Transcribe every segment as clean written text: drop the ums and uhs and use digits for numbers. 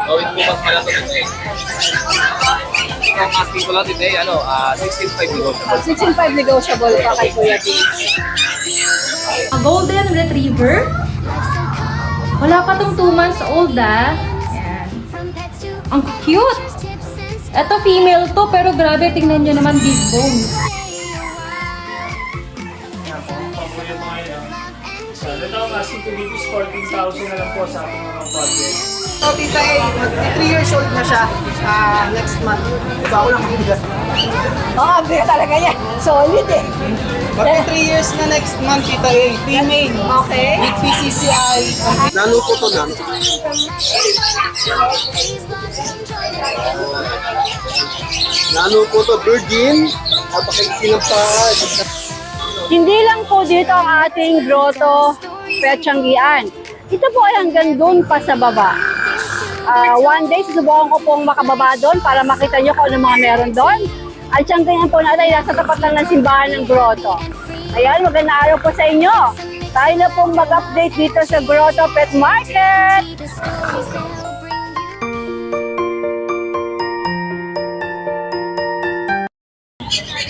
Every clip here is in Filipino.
Gawin bukas pa lang ito today. Ang asking ko lang today, 16.5 negotiable. 16.5 negotiable pa kay Kuya Vince. A golden retriever. Wala pa tong 2 months old Ayan. Ang cute! Ito female to, pero grabe, tingnan nyo naman big bones. Ito ang asking ko dito is 14,000 na lang po sa ating mga budget. So, Tita A, 3 years old na siya next month. Diba ako lang kamulat? Oo, oh, talaga yan. Solid eh. But 3 years na next month, Tita A, female. Okay. With PCCI. Nano po to na. Nano po to, virgin. Napakaisinang pa. Hindi lang po dito ang ating grotto Petsanggian. Ito po ay hanggang doon pa sa baba. One day, susubukan ko pong makababa doon para makita nyo kung ano mga meron doon. At siyang ganyan po natin, nasa tapat lang ng simbahan ng grotto. Ayan, magandang araw po sa inyo. Tayo na pong mag-update dito sa Grotto Pet Market.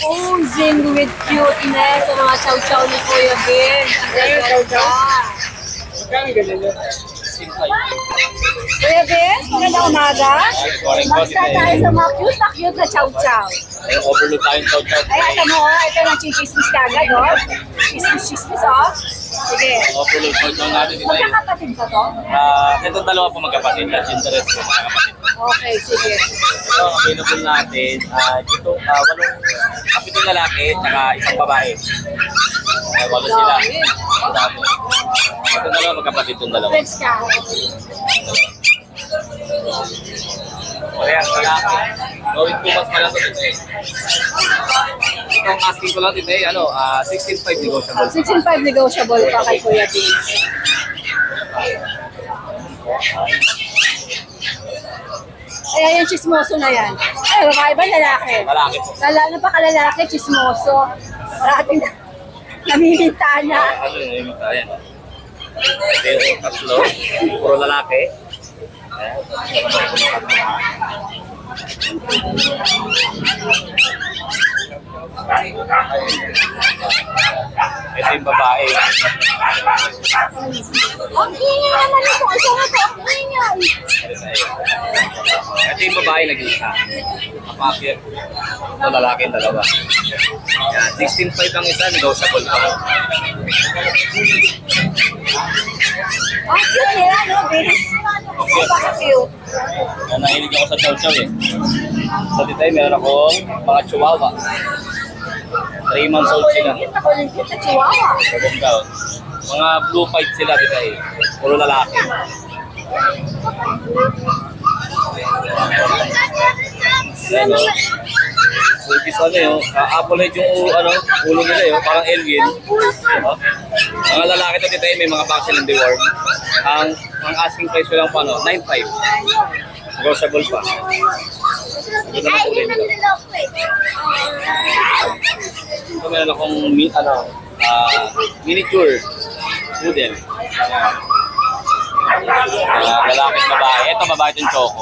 Oozing with cuteness ang mga chow-chow ni Kuya Vin. Ang ganda. Kuya Vin, magandang umaga. Basta tayo sa mga cute na chow-chow. Ayun, overload tayong chow-chow. Ay, ito mo, ito na chismis kagad, oh. Chismis, oh. Sige. Overload chow-chow natin dito. Magkakapatid ba to? Itong dalawa po magkapatid. Last interest po magkapatid. Okay, sige. Ito, available natin. Dito, 8 kapitong lalaki, tsaka isang babae. Walo sila. Ang dami. Itong dalawa magkapatid itong dalawa. Let's ka. Parehas lalaki. Gawin bukas pa lang ito today. Itong asking ko lang today, 16.5 negotiable. 16.5 negotiable pa kay Kuya Vince. Ayan yung chismoso na yan. Ay, babae ba lalaki? Malaki po. Lalo pa kalalaki, chismoso. Parating na. Namiminta na. Ano yun? Ayan. Ito yung tatlo. Puro lalaki. Ayan. Ito yung babae. Ang ingay naman ito. Isa na ito. Ang ingay. Ito yung babae nag-isa. Kapakir. Ito lalaki yung dalawa. Yan, 16.5 ang isa, negotiable pa. Ang cute nila, no? Bilis. Napaka-cute. Yan, nahilig ako sa chow-chow eh. So dito ay meron akong mga chihuahua. 3 months old sila. Nakulit na chihuahua. Maganda. Mga blue fight sila dito eh. Puro lalaki. Ayan o. Sulkis yun. Apple head yung ulo nila yun. Parang alien. Mga lalaki to dito may mga vaccine and deworm. Ang asking price ko lang pa 9.5. Negotiable pa. Ito naman kulay nila. Ito meron akong miniature poodle. Lalaki at babae. Ito babae itong choco.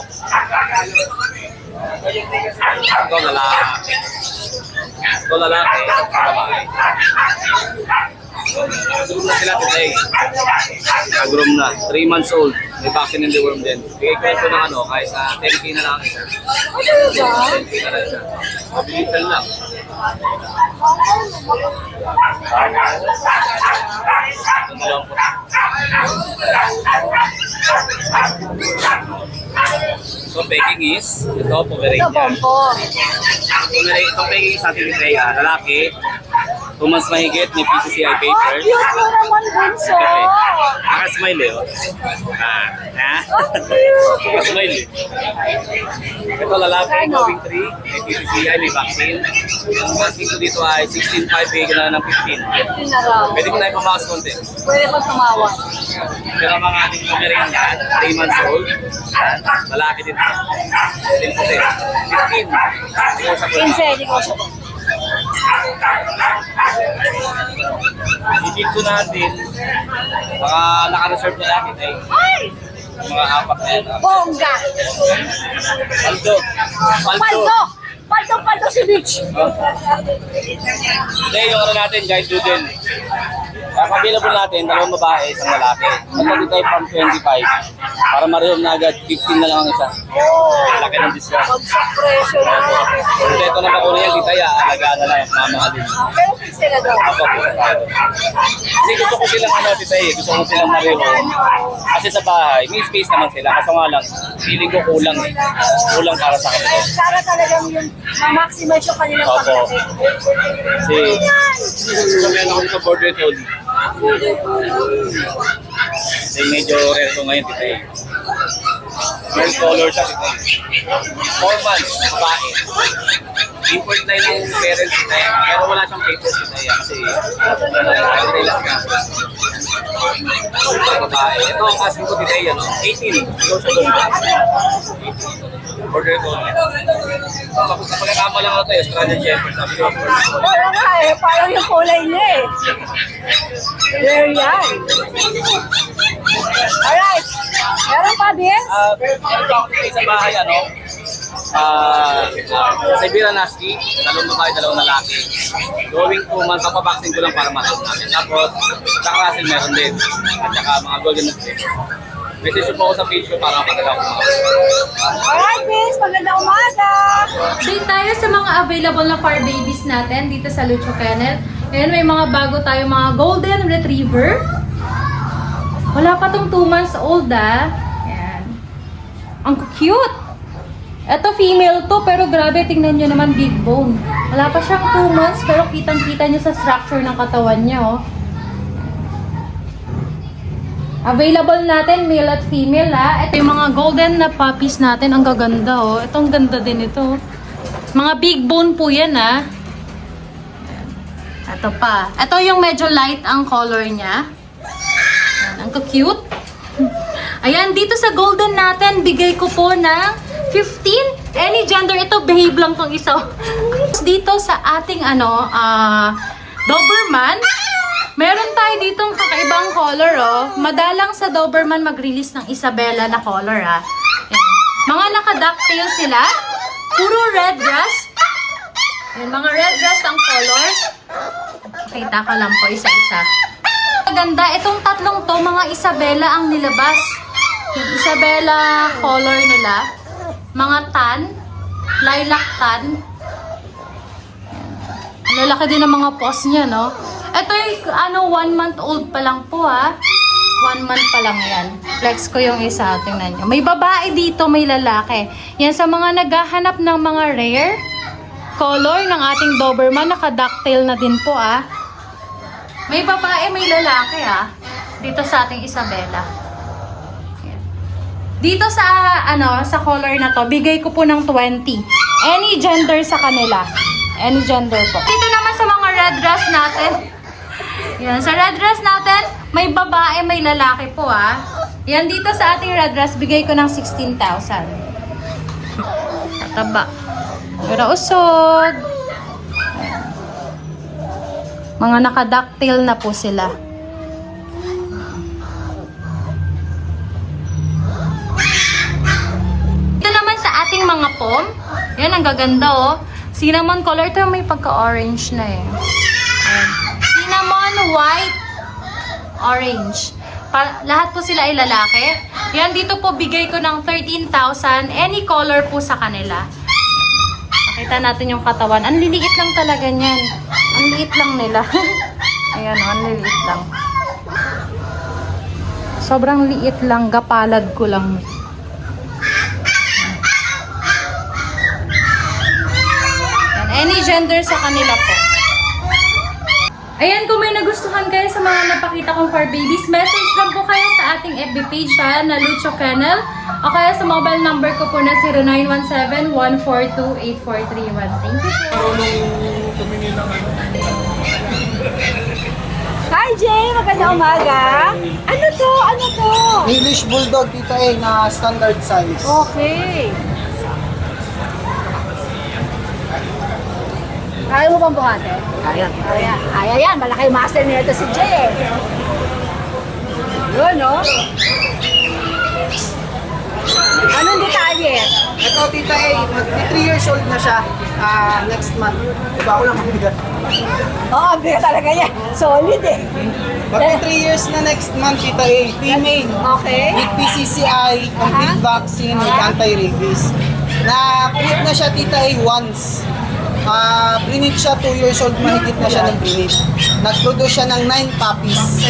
Ito lalaki. Ito lalaki. Ito babae. Nag-groom na sila today. Nag-groom na. 3 months old. May vaccine and deworm din. Bigay ko ito ng kahit 10k na lang isa. 10k na lang isa. Mabilisan lang. Ito lang po. So, baking is, ito, Pomeranian. Ito, Pompo. Itong baking is natin today, lalaki. 2 months mahigit, may PCCI Oh, papers. cute mo naman, Bunso. Naka-smile eh. Cute. Naka-smile eh. Ito lalaki, going 3, may PCCI, may vaccine. Ang asking ko dito ay 16.5, bigyan ko na ng 15. 15 na raw. Pwede ko na ipabawas konti. Pwede pa tumawag. Pero ang mga ating Pomeranian, 3 months old, lalaki din. Din po din. 15. Ikaw sa 15, di ko siya. Ibig ko natin, baka naka-reserve na natin eh. Ay! Mga apat na yan. Bongga! Paldo. Paldo! Paldo si Rich! Hindi, yung ano natin, giant doodle. Ang available natin, dalawang babae, isang lalaki. Ito dito ay from 25. Para ma-reserve na agad, 15 na lang ang isa. Laki ng discount. Pagsak presyo na. Kung ito na pakuna yan, kita ya, alagaan na lang, mamahalin. Pero fix sila doon. Ako, isa tayo. Kasi gusto ko silang ano, tita gusto ko silang ma-reserve. Kasi sa bahay, may space naman sila. Kaso nga lang, feeling ko kulang eh. Kulang para sa kanila. Para talagang yung ma-maximize yung kanilang Opo. pagkain. Kasi, meron ako sa border toad. Kasi medyo rare ko ngayon, tita Well color siya, tita 4 months, babae. Import na yun ng parents tita pero wala siyang papers tita kasi relax ka. Babae. Ito ang kasing ko tita 18. Ito siya doon. Border toad. Tapos kapag nakama lang ako tayo, Australian Shepherd. Sabi ko, Parang nga eh, parang yung kulay niya eh. There yan. Alright. Meron pa din? meron ako dito sa bahay, Siberian Husky, dalawang babae, dalawang lalaki. Going 2 months, kapabaksin ko lang para matawag natin. Tapos, sa Russell meron din. At saka mga Golden Retriever. Message po ako sa page ko para makagalaw ko. Alright, miss. Magandang umaga. Update tayo sa mga available na fur babies natin dito sa Lucho Kennel. Ayan, may mga bago tayo mga Golden Retriever. Wala pa tong 2 months old Ayan. Ang cute! Ito female to pero grabe tingnan nyo naman big bone. Wala pa siyang 2 months pero kitang-kita nyo sa structure ng katawan niya Available natin male at female Ito yung mga golden na puppies natin. Ang gaganda Itong ganda din ito. Mga big bone po yan Ito pa. Ito yung medyo light ang color niya. Ayan, ang cute. Ayan, dito sa golden natin, bigay ko po ng 15. Any gender, ito behave lang tong isa. Dito sa ating Doberman, meron tayo ditong kakaibang color Madalang sa Doberman mag-release ng Isabella na color Ayan. Mga naka-ducktail sila. Puro red grass. Ayan, mga red grass ang color. Kita ka lang po isa-isa. Maganda, itong tatlong to, mga Isabella ang nilabas. Yung Isabella color nila. Mga tan. Lilac tan. Ang lalaki din ng mga paws niya, no? Ito yung 1 month old pa lang po, 1 month pa lang yan. Flex ko yung isa, tingnan nyo. May babae dito, may lalaki. Yan sa mga naghahanap ng mga rare color ng ating Doberman, naka-ducktail na din po, May babae, may lalaki, dito sa ating Isabella. Yan. Dito sa, sa color na to, bigay ko po ng 20. Any gender sa kanila. Any gender po. Dito naman sa mga red dress natin. Yan, sa red dress natin, may babae, may lalaki po, Yan, dito sa ating red dress, bigay ko ng 16,000. Tataba. Pero usog. Mga naka-ducktail na po sila. Ito naman sa ating mga pom. Yan, ang gaganda, Cinnamon color. Ito may pagka-orange na Ayan. Cinnamon, white, orange. Lahat po sila ay lalaki. Yan, dito po bigay ko ng 13,000. Any color po sa kanila. Makita natin yung katawan. Ang liliit lang talaga niyan. Ang liit lang nila. Ayan, ang liliit lang. Sobrang liit lang. Gapalad ko lang. Ayan, any gender sa kanila po. Ayan, kung may nagustuhan kayo sa mga napakita kong fur babies, message lang po kayo sa ating FB page na Lucho Kennel. O kaya sa mobile number ko po na 0917-142-8431. Thank you po. Hi, Jay. Magandang umaga. Ano to? Ano to? English Bulldog, tita na standard size. Okay. Kaya mo bang buhati? Kaya. Kaya yan. Malaki yung master nito si Jay. Yun, no? Anong detalye? Ito, Tita A, mag 3 years old na siya next month. Diba ako lang mabigat? Oo, bigat talaga yan. Solid eh. Mag 3 years na next month, Tita A. Female. Okay. With PCCI, complete vaccine, with anti-rabies. Na-breed na siya, Tita A, once. Breed siya, 2 years old, mahigit na siya ng breed. Nag-produce siya ng 9 puppies.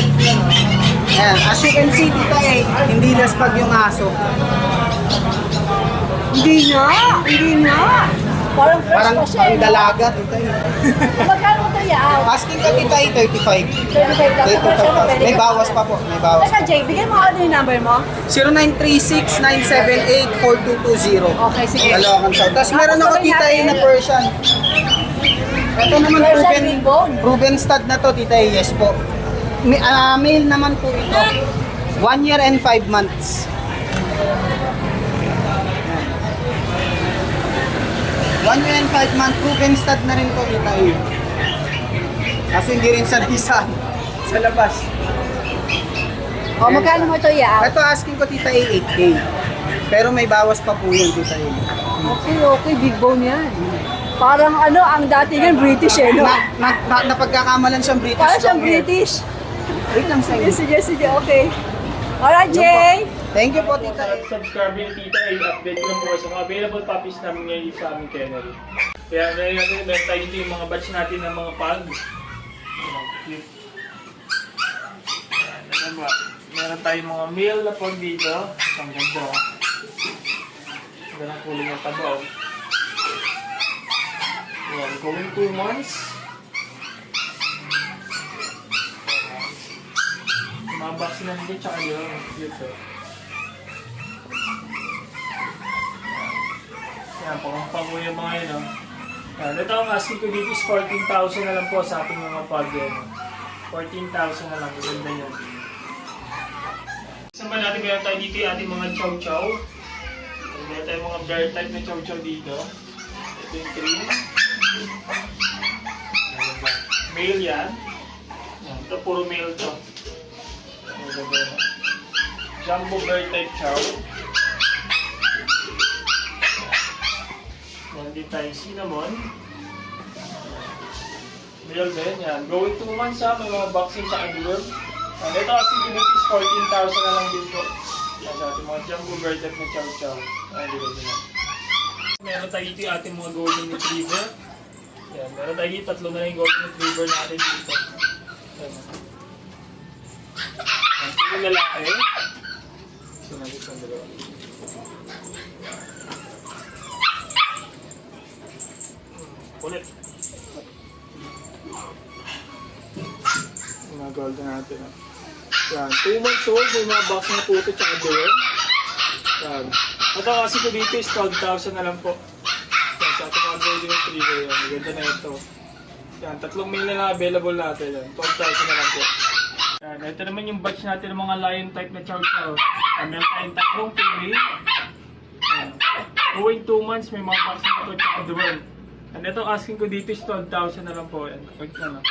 Ayan. As you can see, Tita A, hindi laspag yung aso. Hindi na. Parang fresh Parang pa siya. ang dalaga, Tita A. Magkano mo ito yaw? Asking ka, Tita A, 35. 35,000. May bawas pa po, may bawas. Teka, Jay, bigyan mo ako yung number mo. 0936-978-4220. Okay, sige. Dalawang sa. Tapos meron ako, Tita A, na Persian. Ito naman Persian big bone. proven stud na to, Tita A, yes po. Male naman po ito. 1 year and 5 months. 1 year and 5 months, proven stud na rin po, Tita A. Kasi hindi rin sanay sa labas. O, magkano mo ito yaw? Ito asking ko, Tita A, 8K. Pero may bawas pa po yun, Tita A. Okay, big bone yan. Parang ano, ang dati yan, British eh, no? Napagkakamalan siyang British. Parang siyang long hair. British. Wait lang sa'yo. Sige, okay. Alright, Jay. Thank you po, Tita A. Subscribe yung Tita A, update ko lang po sa mga available puppies namin ngayon sa aming kennel. Kaya meron tayo dito yung mga batch natin ng mga pug. Cute. Ano ba? Meron tayong mga male na pug dito. Ang ganda. Ang ganda ng kulay ng tabaw. Ayan, going 2 months. Mabaksin na nito, tsaka yun. Cute eh. Yan, pang yung mga yun, oh. Yan, ito ang asking ko dito is 14,000 na lang po sa ating mga pug yun. 14,000 na lang, maganda yun. Isang ba natin meron tayo dito yung ating mga chow-chow. Meron tayo mga bear type na chow-chow dito. Ito yung cream. Male yan. Yan, ito puro male to. Jumbo bear type chow. Yan din tayo cinnamon. Male din, yan. Going 2 months ha, may mga vaccine sa deworm. And ito kasi dito is 14,000 na lang din po. Yan sa ating mga jumbo bear type na chow chow. Ayan, dito din yan. Meron tayo dito yung ating mga golden retriever. Yan, meron tayo dito, 3 na lang yung golden retriever natin dito. Yan. Ito yung lalaki. So, nandito ang dalawa. Ulit. Mga golden natin. Yan, 2 months old, may mga box na puto tsaka doon. Yan. Ito kasi ko dito is 12,000 na lang po. Yan, sa ating mga golden retriever yan. Maganda na ito. Yan, 3 male na lang available natin. Yan, 12,000 na lang po. Yan, ito naman yung batch natin ng mga lion type na chow chow. Meron tayong 3 female. Yan. Going 2 months, may mga box na ito tsaka doon. And ito asking ko dito is 12,000 na lang po. Yan, quick na lang.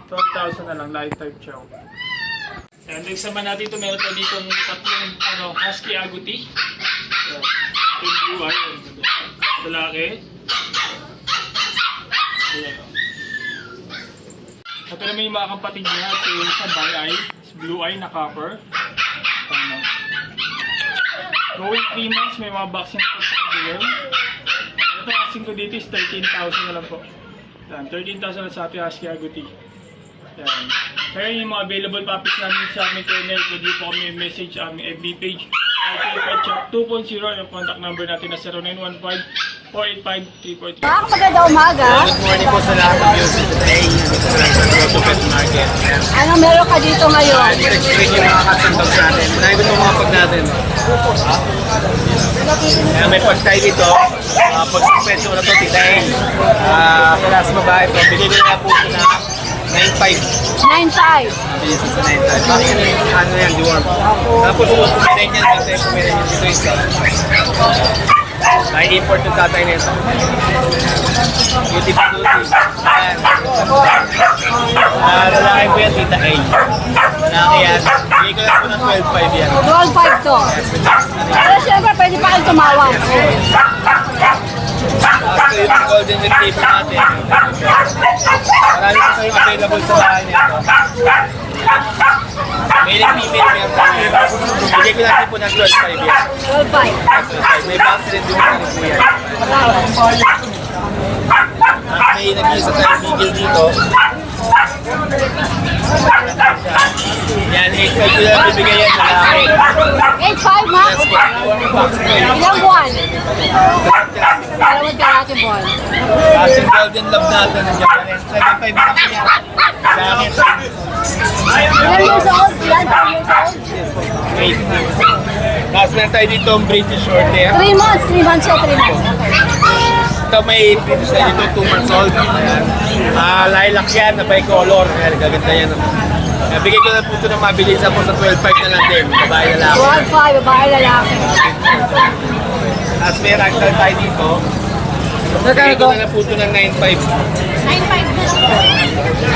12,000 na lang, lion type chow. And next naman natin ito, meron tayo dito ng 3 husky agouti. Yan. Ito yung blue eye. Lalaki. Ayan. Ito naman yung mga kapatid niya. Ito yung sa by eye. Blue eye na copper. Going 3 months, may mga vaccine po sa kanya. Ito asking ko dito is 13,000 na lang po. Yan, 13,000 na sa ating husky agouti. Yan. Kaya yung mga available puppies namin sa aming kennel, pwede po kami message sa aming FB page. Pet Shop 2.0, yung contact number natin na 0915-485-343. Magandang umaga. Good morning po sa lahat ng viewers today. Dito sa Grotto Pet Market. Ano meron ka dito ngayon? I-explain yung mga cats and dogs natin. Unahin ko itong mga pag natin. May pag tayo dito. Pag sa peso na ito, titayin. Kaya sa babae ito, binili na po ito na 9.5. 9.5. Binili sa 9.5. Vaccine yung ano yan, deworm. Tapos kung kumirin yan, may tayo kumirin yung dito isa. May import yung tatay nito. Beauty pa duty. Ayan. Lalaki po yan, Tita A. Lalaki yan. Bigay ko lang po ng 12.5 yan. 12.5 to. Pero syempre, pwede pa kayong tumawag. Tapos yung golden retriever natin. Marami po kayong available sa bahay nito. Male and female meron tayo. Bigay ko natin po ng 12.5 yan. 12.5. May box rin din po yan. At may nag-iisa tayong bigil dito. Yan, 8.5 ko lang bibigay yan sa lalaki. 8.5 ma? Yes, po. Box ko yun. Ilang buwan? Dalawang karate buwan. Kasi yung golden love natin nandiyan pa rin. 7.5 na po yan. Lalaki ito. Ilang years old? Ilan? 2 years old? Wait. Tapos meron tayo dito ang British short hair. 3 months. 3 months siya, 3 months. Ito may British tayo dito, 2 months old. Ayan. Lilac yan, na bicolor. Ayan, gaganda yan. Bigay ko na po ito ng mabilisan po sa 12.5 na lang din. Babae na lang. 12.5, babae lalaki. Tapos may ragdoll tayo dito. Bigay ko na po ito ng 9.5. 9.5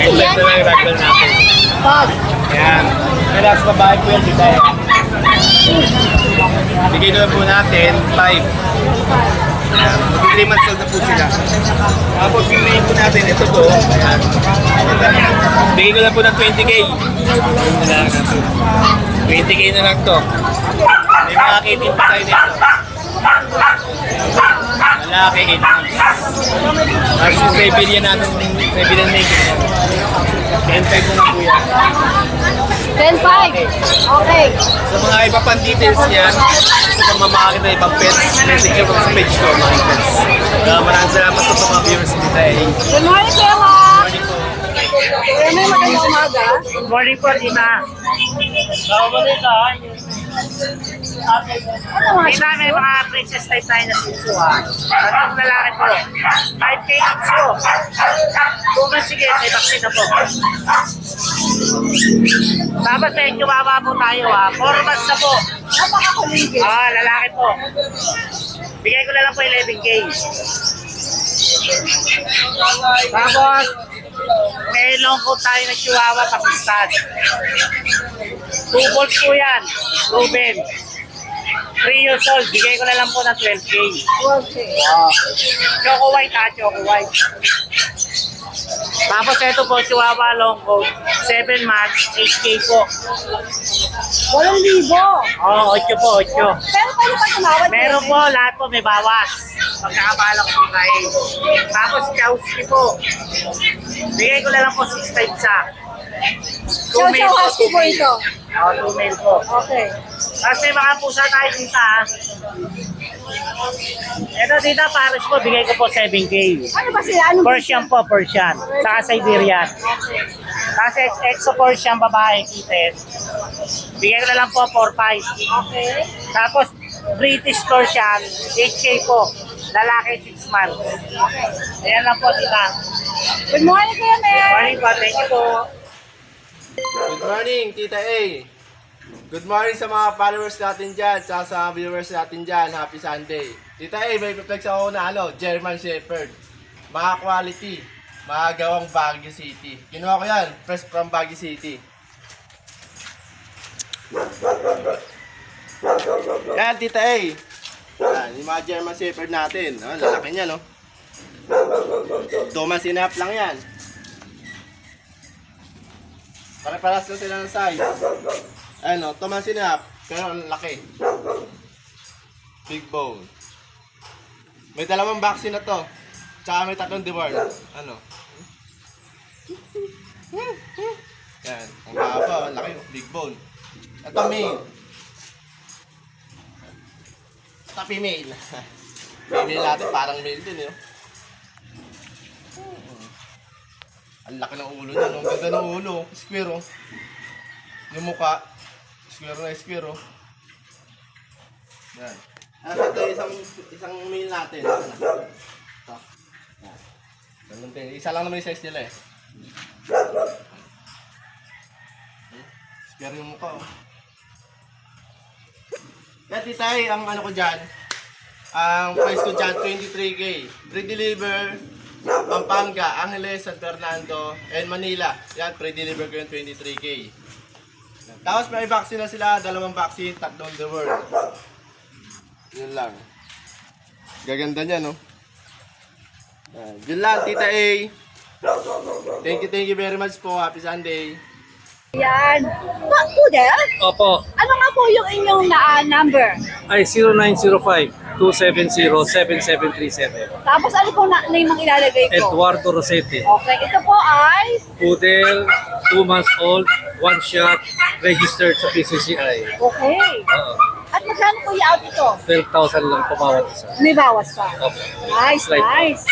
na lang yung ragdoll natin. Pag. Ayan. May last babae po yan, di tayo. Bigay na po natin 5. Ayan. 3 months old na po sila. Tapos yung main po natin, ito po. Ayan. Bigay ko na po ng 20k. 20k na lang to. May mga kitin pa tayo nito. Malaki, 8 months. Tapos yung Siberian natin, Siberian naked. 10.5 na lang po yan. 10.5. Okay. Sa mga iba pang details niyan, gusto kong mamakakit na ibang pets, message ko sa page ko, mga pets. Maraming salamat po sa mga viewers dito eh. Good morning, Kuya Ma. Morning po. Kuya May, magandang umaga. Good morning po, Dina. Ano mga Dina, may mga princess type tayo na sinso ha. Tatlong lalaki po. 5K each po. Kung sige, may vaccine na po. Tapos may chihuahua po tayo ha. 4 months na po. napakakuligid? Lalaki po. Bigay ko na lang po 11K. Tapos, may long coat tayo na chihuahua Pakistan. 2 balls po yan. Ruben. 3 years old. Bigay ko na lang po ng 12K. 12K. Choco white ha, choco white. Tapos ito po, chihuahua long coat. 7 months, 8K po. 8,000. 8 po, 8. Pero paano pa tumawad? Meron po, lahat po may bawas. Pagkakabalak po tayo. Tapos Chowski po. Bigay ko na lang po 6 times sa. Chow Chow Husky po ito. 2 male po. Okay. Tapos may mga pusa tayo dito ha. Ito dito, Paris po, bigay ko po 7K. Ano ba sila? Anong Persian po, Persian. Saka Siberian. Kasi EXO Persian babae, kitten. Bigay ko na lang po 4-5. Okay. Tapos British Persian, 8K po. Lalaki 6 months. Ayan lang po, tita. Good morning, Kuya May. Morning po, thank you po. Good morning, Tita A. Good morning sa mga followers natin dyan, tsaka sa viewers natin dyan. Happy Sunday. Tita A, may reflex ako na German Shepherd. Mga quality, mga gawang Baguio City. Ginawa ko yan, fresh from Baguio City. Yan, Tita A. Yan, yung mga German Shepherd natin. Lalaki niya, no? 2 months and a half lang yan. Pare-paras na sila ng size. Ano, 2 months and a half, pero ang laki. Big bone. May 2 vaccine na to. Tsaka may 3 deworm. Ano? Yan, ang haba, ang laki, big bone. Ito male. Ito female. Female natin, parang male din eh. Ang laki ng ulo niya, ang ganda ng ulo. Square oh. Yung mukha. Square na square oh. Yan. Ito isang male natin. Ito. Yan. Ganun din. Isa lang naman yung size nila eh. Square yung mukha oh. Yan titay, ang ano ko dyan. Ang price ko dyan, 23K. Pre-deliver, Pampanga, Angeles, San Fernando, and Manila. Yan, pre-deliver ko yung 23K. Tapos may vaccine na sila, 2 vaccine, 3 the world. Yun lang. Gaganda niya, no? Yun lang, Tita A. Thank you very much po. Happy Sunday. Yan. Poodle? Opo, Ano nga po yung inyong number? ay 0905-270-7737. Tapos ano po name ang ilalagay ko? Eduardo Rosete. Okay, ito po ay Poodle, 2 months old, 1 shot, registered sa PCCI. okay. At magkano po i-out ito? 12,000 lang po bawat isa. May bawas pa. Opo. Nice, Slight. nice.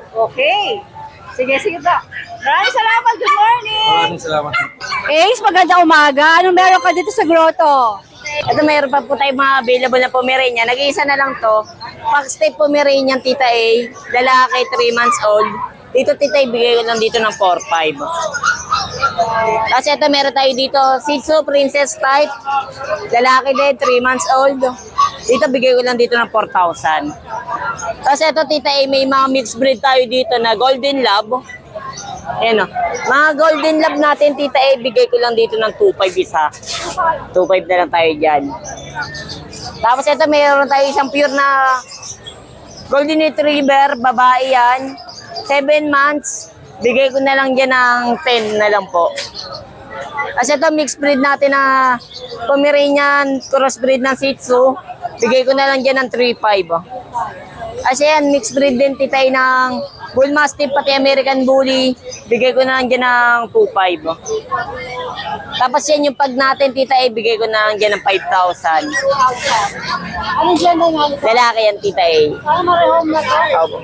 Okay. Sige po. Maraming salamat. Good morning. Maraming salamat. Ace, magandang umaga. Anong meron ka dito sa grotto? Ito mayroon pa po tayong mga available na Pomeranian. Nag-iisa na lang to. Pack-stay Pomeranian, Tita A. Lalaki, 3 months old. Dito, Tita A, bigay ko lang dito ng 4-5. Kasi ito meron tayo dito, Shih Tzu, Princess type. Lalaki din, 3 months old. Dito, bigay ko lang dito ng 4,000. Kasi ito, Tita A, may mga mixed breed tayo dito na Golden Lab. Ayan o. Mga Golden Lab natin, Tita A, bigay ko lang dito ng 2,500 isa. 2,500 na lang tayo dyan. Tapos ito, mayroon tayo isang pure na Golden Retriever, babae yan. 7 months, bigay ko na lang dyan ng 10 na lang po. Kasi ito, mixed breed natin na Pomeranian, crossbreed ng Shih Tzu, bigay ko na lang dyan ng 3,500. Kasi yan, mixed breed din Tita A ng Bull Mastiff, pati American Bully, bigay ko na lang dyan ng 2,500. Tapos yan yung pag natin, Tita A, bigay ko na lang dyan ng 5,000. Anong gender nga ito? Lalaki yan, Tita A. Parang marehong na to.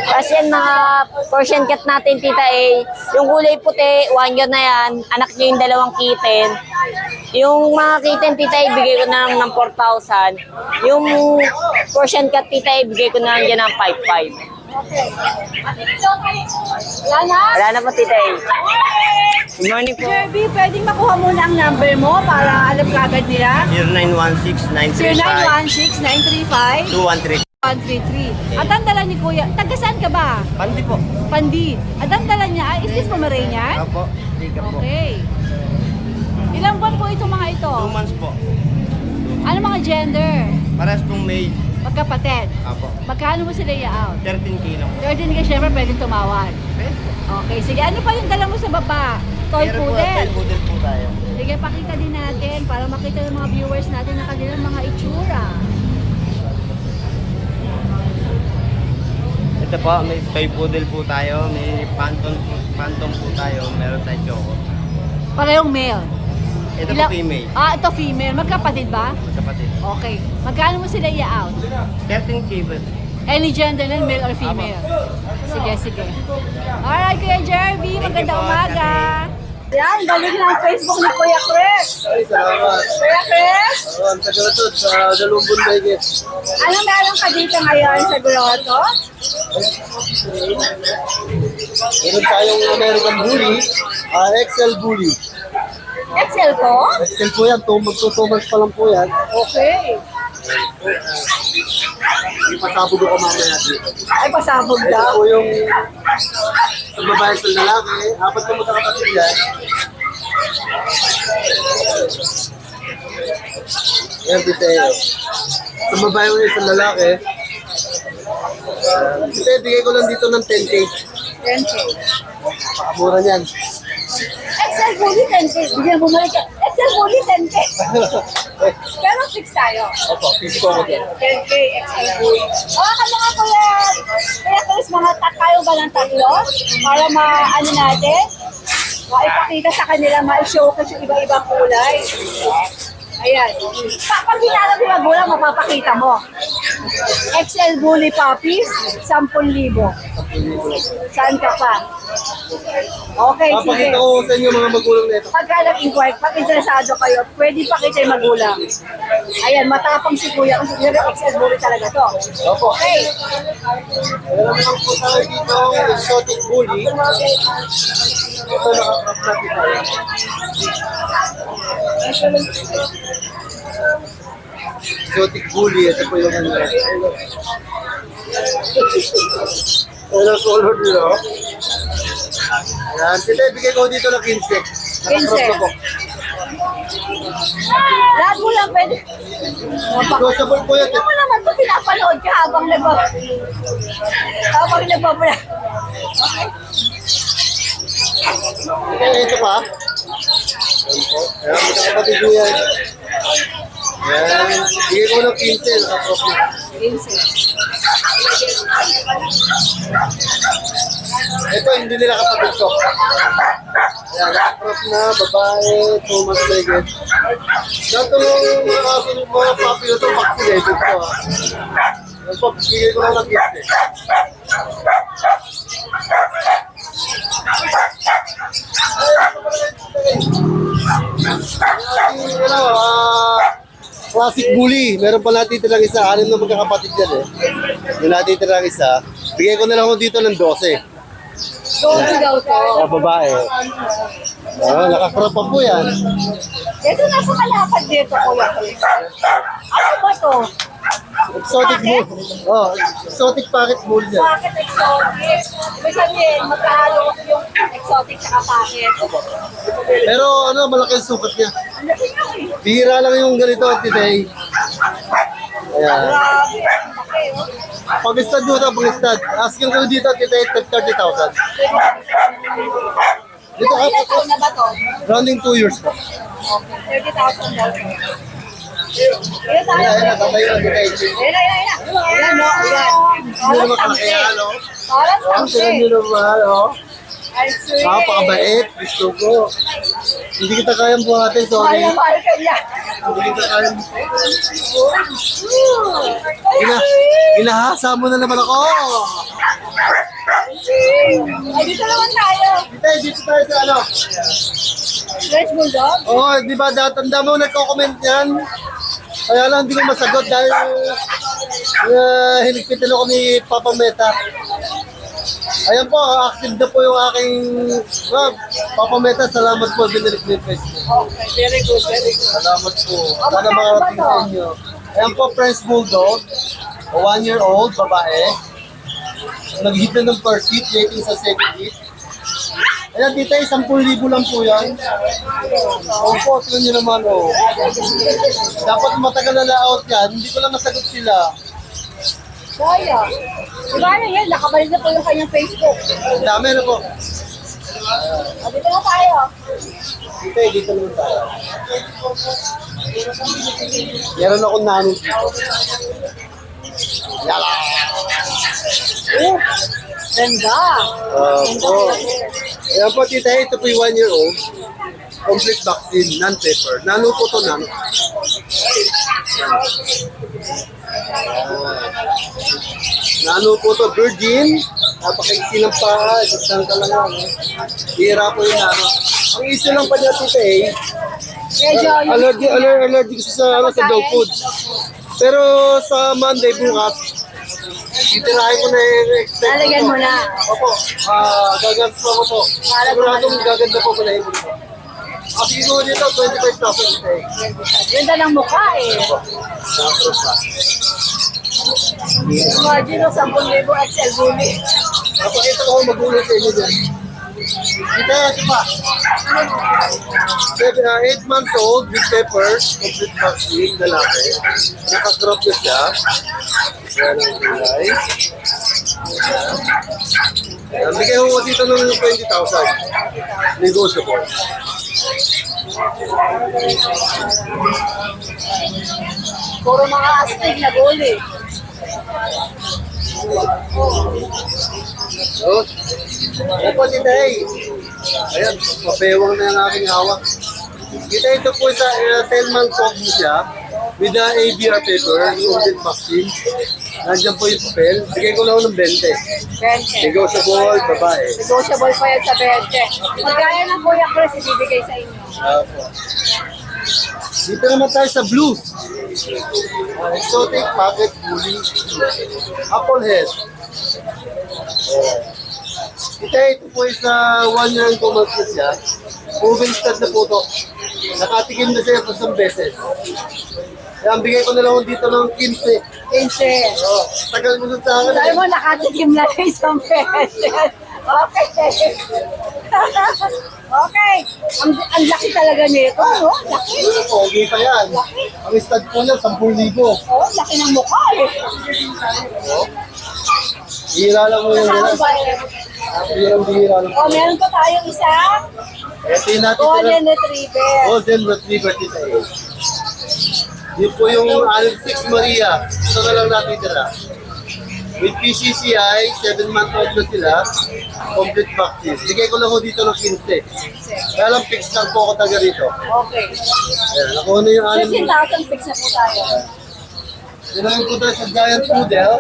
Kasi yan, mga Persian cat natin, Tita A, yung kulay puti, 1 year na yan, anak niya yung 2 kitten. Yung mga kitten, Tita A, bigay ko na lang ng 4,000. Yung Persian cat, Tita A, bigay ko na lang dyan ng 5,500. Wala na? Wala na po, Tita A. Good morning po. Jerby, pwedeng makuha muna ang number mo para alam ka agad nila? 0916-935-213. 0916-935-133. At ang dala ni Kuya, taga saan ka ba? Pandi po. Pandi. At ang dala niya, is this Pomeranian? Opo, liga po. Okay. Ilang buwan po itong mga ito? 2 months po. Ano mga gender? Parehas pong male. Magkapatid. Apo. Magkano mo sila i-out? 13K lang. 13 ka syempre pwedeng tumawad. Okay, sige. Ano pa yung dala mo sa baba? Toy Meron po, poodle. toy poodle po tayo. Sige, pakita din natin para makita ng mga viewers natin na kanilang mga itsura. Ito po, may toy poodle po tayo, may phantom po tayo, meron tayo choco. Parehong male. Ito Ilang- po female, Ah, ito female. Magkapatid ba? magkapatid. Okay. Magkano mo sila i-out? 13K ba? Any gender na, male or female? Sige, sige. Alright, Kuya Jerby. Magandang umaga. Yan, balik na ang Facebook ni Kuya Chris. Ay, salamat. Kuya Chris, Ang tagalutod sa Dalumbon Baygit. ano meron ka dito ngayon sa grotto? Meron tayong American Bully, XL Bully. Excel ko? XL po yan, magto-2 months pa lang po yan. Okay. Ipasabog ako mamaya dito. Ay, pasabog Ito daw. po yung sa babae sa lalaki, 4 na magkakapatid yan. Yan, Piteo. Sa babae ko sa lalaki, Piteo, bigay ko lang dito ng 10K. 10K. Mura niyan. Excel Bully 10K. Bigyan mo na rin ka. Excel Bully 10K. Pero 6 tayo. Opo, piso ko dyan. 10K Excel Bully. O, ano nga Kuya? Kuya Chris, mga tayo ba ng tatlo? Para ano natin? Maipakita sa kanila, ma-showcase yung iba-ibang kulay. Ayan. Pag hinanap yung magulang, mapapakita mo. XL Bully Puppies, 10,000. Saan ka pa? Okay, sige. Papakita ko sa inyo mga magulang na ito. Pagka nag-inquire, pag interesado kayo, pwede pakita yung magulang. Ayan, matapang si Kuya. Kasi yung XL Bully talaga to. Opo. Okay. Meron naman po tayo dito ang exotic bully. Ito nakakrap natin tayo. exotic bully. Ito po yung ano. Ano color nila? Ayan, tita, bigay ko dito ng 15. 15. Po. Lahat mo lang pwede. Negotiable po yan. Ito mo naman ito pinapanood ka habang nagpapala. Ito pa. Ayan po. Ayan, magkakapatid ko yan. Ayan, bigay ko ng 15. Nakaprop na. 15. Ito, hindi nila kapatid ko. Ayan, nakaprop na, babae, 2 months legit. Dato yung mga papi na ito, vaccinated ko. Ayan po, bigay ko lang ng 15. Classic bully. Meron pa natitirang isa. 6 na magkakapatid yan eh. Yung natitirang isa. Bigay ko na lang ako dito ng 12. Doon daw to. Babae. Nakakrop pa po yan. Ito na po kalapad dito, Kuya Chris. Ano ba to? Exotic bull. Oh, exotic pocket bull yan. Bakit exotic? Ibig sabihin, magkahalo yung exotic tsaka packet. Pero ano, malaki ang sukat niya. Ano yun? Bihira lang yung ganito, today. Ayan. Grabe. Okay, oh. Pag-stud mo ito, pag-stud. Asking ko dito, today, 30,000. Dito ka Ilan taon na ba to? rounding 2 years po. Okay, 30,000 daw. Ilan tayo? Ayan, nakabay na today. Ayan, no? Ayan. Hindi naman kakaya, no? Parang Ang tamsi. sila nyo naman, oh. Ay, sweet. Napakabait, gusto ko. Hindi kita kayang buhatin, sorry. Mahal ka niya. Hindi kita kayang Ay, Ginahasa mo na naman ako. Ay, dito naman tayo. Dito tayo sa ano. Red Bulldog? Oo, di ba tanda mo nagko-comment yan? Kaya lang hindi ko masagot dahil hinigpitin ako ni Papa Meta. Ayan po, active na po yung aking Papa Meta. Salamat po, binirik ni Facebook. Okay, very good, very good. Salamat po. Sana makarating sa inyo. Ayan po, French Bulldog. 1-year-old, babae. Nag-hit na ng first hit, waiting sa second hit. Ayan, dito 10,000 lang po yan. Opo, tignan nyo naman, oh. Dapat matagal na layout yan. Hindi ko lang nasagot sila. Kaya. Diba ano yan? Nakabalik na po yung kanyang Facebook. Ang dami na po. O, dito na tayo. Dito naman tayo. Meron akong nanay dito. Yala! Oh, ganda. Opo. Ayan po, tita, ito po yung 1-year-old. Complete vaccine, non-paper. Nano po to, nano. Nano po to, virgin. Napakaiksi ng paa, isang talaga. Hira po yung nano. Ang issue lang pa niya, tita, Medyo yung... allergic sa dog food. Pero sa Monday bukas, titirahin ko na i-expect. Lalagyan mo na. Opo, gaganda po ako po. Siguradong gaganda po ko na ibon ko. Kasi ko dito, 25,000 today. Ganda ng mukha eh. Nakapros pa. Imagine o 10,000 XL bully. Napakita ko magulat sa inyo dyan. Ito, ito pa. 8 months old with peppers, complete vaccine, lalaki. Nakakrop na siya. Yan ang kulay. Bigay ko dito ng 20,000. Negotiable. Puro mga astig na bully. So, ito tita, ayan, papewang na yung aking hawak. Kita ito po sa 10-month old mo siya with the ABR paper, yung COVID vaccine. Nandiyan po yung papel. Bigay ko lang ng 20. 20. Negotiable, babae. Negotiable pa yan sa 20. Magkaya ng Kuya Chris ibibigay sa inyo. Apo. Dito naman tayo sa blue. Exotic pocket bully. Apple head. Ito po is 1 year and 2 months na siya. Moving stud na po ito. Nakatikim na siya po isang beses. Kaya ang bigay ko na lang dito ng 15. 15. Oh, tagal mo dun sa akin. Sabi mo, nakatikim na ng isang pesos. Okay. Okay. Ang laki talaga nito, no? Laki. Okay pa yan. Ang stud po niya, 10,000. Oh, laki ng mukha eh. Bihira lang mo yun. Bihira lang. Oh, meron pa tayong isang Ito yung natin golden retriever. Golden Retriever Tita A. Yun po yung 6 Maria. Ito na lang natin tira. With PCCI, 7-month-old na sila. Complete vaccine. Bigay ko lang ho dito ng 15. Kaya lang fix lang po ako taga rito. Okay. Ayan, nakuha na yung 15,000 fix na po tayo. Yun lang po tayo sa Giant Poodle.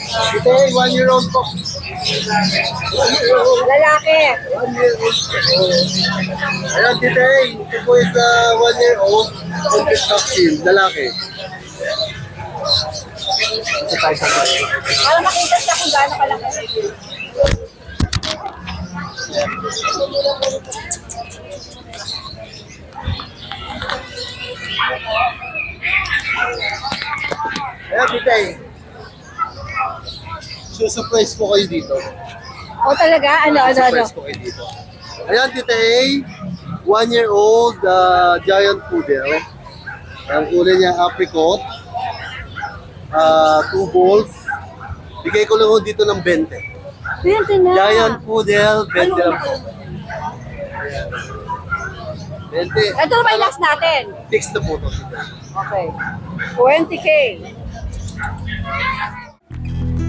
Ito ay 1-year-old po. 1-year-old. Lalaki. 1-year-old. Ayan, Tita A. Ito po is 1-year-old. Complete vaccine. Lalaki. Para makita siya kung gaano kalaki. Ayan, Tita A. Susurprise po kayo dito. O talaga? Ano? Surprise po kayo dito. Ayan, Tita A. 1-year-old giant poodle. Ang kulay niya apricot. 2 balls. Bigay ko lang ho dito ng 20. 20 na. Giant poodle, 20 lang po. 20. Ito na ba yung last natin? Fix na po ito. Okay. 20K.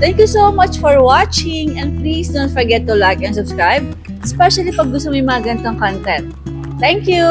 Thank you so much for watching and please don't forget to like and subscribe, especially pag gusto mo yung mga ganitong content. Thank you!